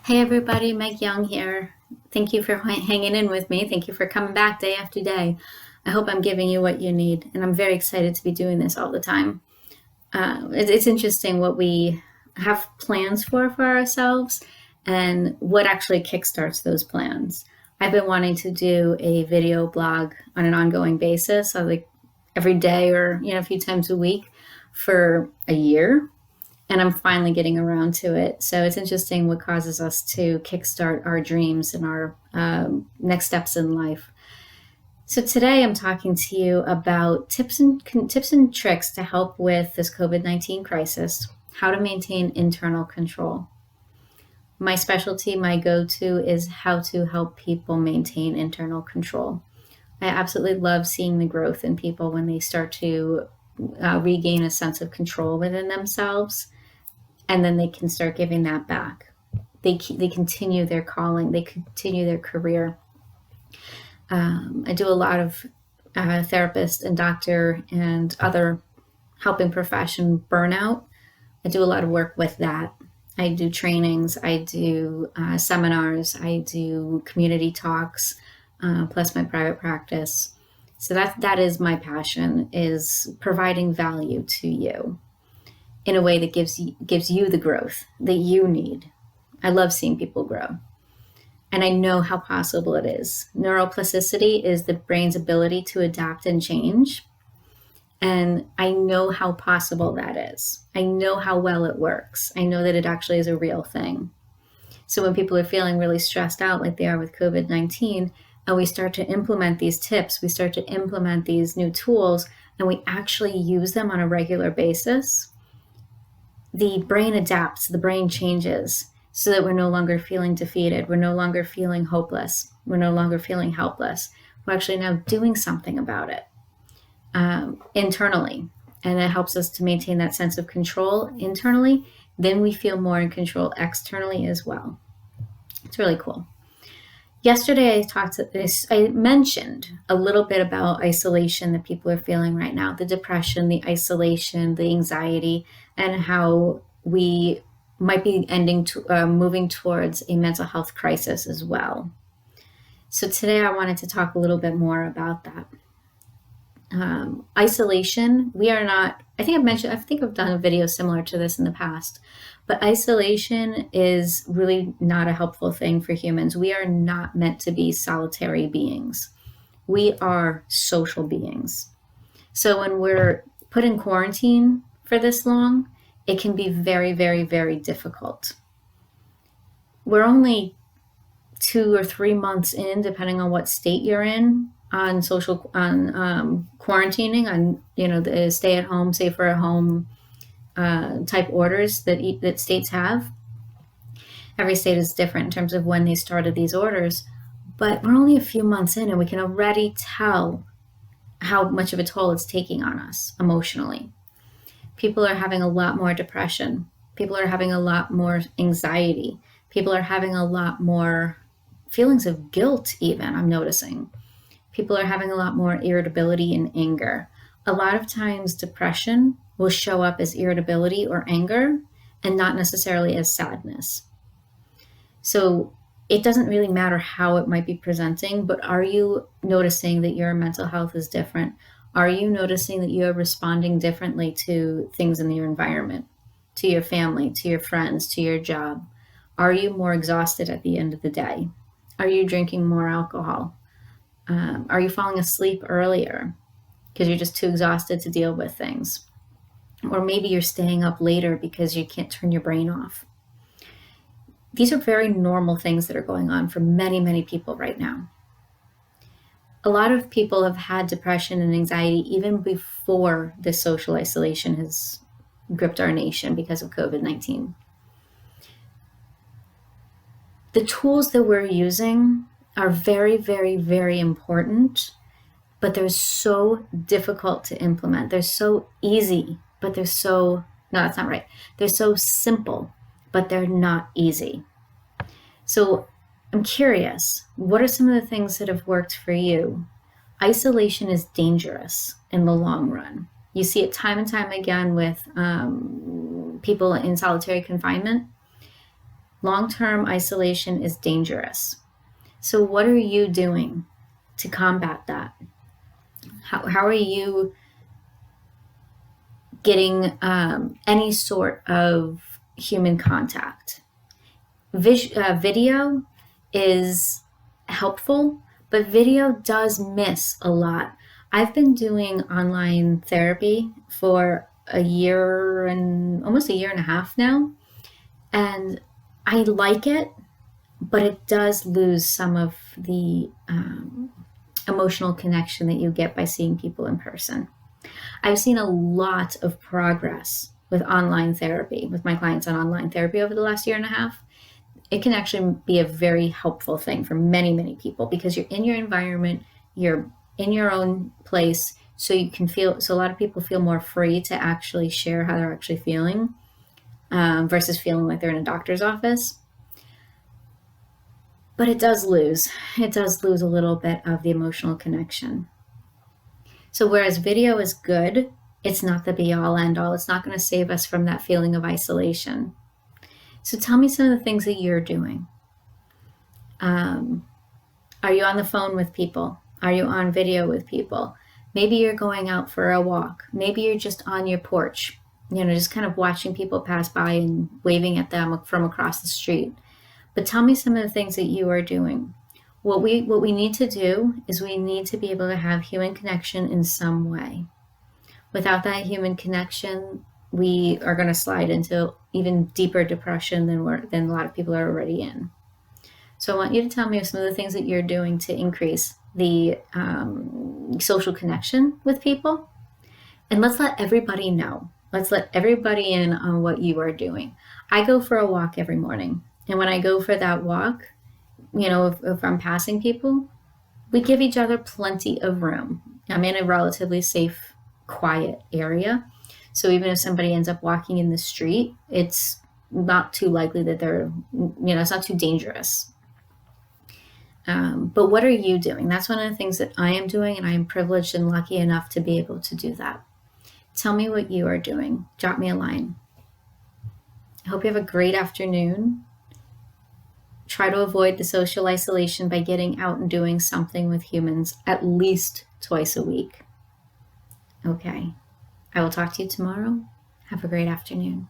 Hey everybody, Meg Young here. Thank you for hanging in with me. Thank you for coming back day after day. I hope I'm giving you what you need, and I'm very excited to be doing this all the time. It's interesting what we have plans for ourselves and what actually kickstarts those plans. I've been wanting to do a video blog on an ongoing basis, so like every day or a few times a week for a year, and I'm finally getting around to it. So it's interesting what causes us to kickstart our dreams and our next steps in life. So today I'm talking to you about tips and tricks to help with this COVID-19 crisis, how to maintain internal control. My specialty, my go-to is how to help people maintain internal control. I absolutely love seeing the growth in people when they start to regain a sense of control within themselves, and then they can start giving that back. They continue their calling, they continue their career. I do a lot of therapist and doctor and other helping profession burnout. I do a lot of work with that. I do trainings, I do seminars, I do community talks, plus my private practice. So that is my passion, is providing value to you in a way that gives you the growth that you need. I love seeing people grow. And I know how possible it is. Neuroplasticity is the brain's ability to adapt and change. And I know how possible that is. I know how well it works. I know that it actually is a real thing. So when people are feeling really stressed out like they are with COVID-19, and we start to implement these tips, we start to implement these new tools, and we actually use them on a regular basis, the brain adapts, the brain changes, so that we're no longer feeling defeated. We're no longer feeling hopeless. We're no longer feeling helpless. We're actually now doing something about it internally. And it helps us to maintain that sense of control internally. Then we feel more in control externally as well. It's really cool. Yesterday, I mentioned a little bit about isolation that people are feeling right now, the depression, the isolation, the anxiety, and how we might be moving towards a mental health crisis as well. So today I wanted to talk a little bit more about that. Isolation, we are not, I think I've done a video similar to this in the past, but isolation is really not a helpful thing for humans. We are not meant to be solitary beings. We are social beings. So when we're put in quarantine for this long, it can be very, very, very difficult. We're only 2 or 3 months in, depending on what state you're in, on quarantining, on the stay at home, safer at home type orders that states have. Every state is different in terms of when they started these orders, but we're only a few months in, and we can already tell how much of a toll it's taking on us emotionally. People are having a lot more depression. People are having a lot more anxiety. People are having a lot more feelings of guilt, even, I'm noticing. People are having a lot more irritability and anger. A lot of times depression will show up as irritability or anger and not necessarily as sadness. So it doesn't really matter how it might be presenting, but are you noticing that your mental health is different? Are you noticing that you are responding differently to things in your environment, to your family, to your friends, to your job? Are you more exhausted at the end of the day? Are you drinking more alcohol? Are you falling asleep earlier because you're just too exhausted to deal with things? Or maybe you're staying up later because you can't turn your brain off. These are very normal things that are going on for many, many people right now. A lot of people have had depression and anxiety even before the social isolation has gripped our nation because of COVID-19. The tools that we're using are very, very, very important, but they're so difficult to implement. They're so easy, but no, that's not right. They're so simple, but they're not easy. So I'm curious, what are some of the things that have worked for you? Isolation is dangerous in the long run. You see it time and time again with people in solitary confinement. Long-term isolation is dangerous. So what are you doing to combat that? How are you getting any sort of human contact? Video is helpful, but video does miss a lot. I've been doing online therapy for almost a year and a half now, and I like it, but it does lose some of the emotional connection that you get by seeing people in person. I've seen a lot of progress with online therapy, with my clients on online therapy over the last year and a half. It can actually be a very helpful thing for many, many people because you're in your environment, you're in your own place, so you can feel, so a lot of people feel more free to actually share how they're actually feeling versus feeling like they're in a doctor's office. But it does lose a little bit of the emotional connection. So whereas video is good, it's not the be all end all. It's not going to save us from that feeling of isolation. So tell me some of the things that you're doing. Are you on the phone with people? Are you on video with people? Maybe you're going out for a walk. Maybe you're just on your porch, just kind of watching people pass by and waving at them from across the street. But tell me some of the things that you are doing. What we need to do is we need to be able to have human connection in some way. Without that human connection, we are going to slide into even deeper depression than a lot of people are already in. So I want you to tell me some of the things that you're doing to increase the social connection with people. And let's let everybody know. Let's let everybody in on what you are doing. I go for a walk every morning. And when I go for that walk, if I'm passing people, we give each other plenty of room. I'm in a relatively safe, quiet area. So even if somebody ends up walking in the street, it's not too likely that it's not too dangerous. But what are you doing? That's one of the things that I am doing, and I am privileged and lucky enough to be able to do that. Tell me what you are doing. Drop me a line. I hope you have a great afternoon. Try to avoid the social isolation by getting out and doing something with humans at least twice a week. Okay. I will talk to you tomorrow. Have a great afternoon.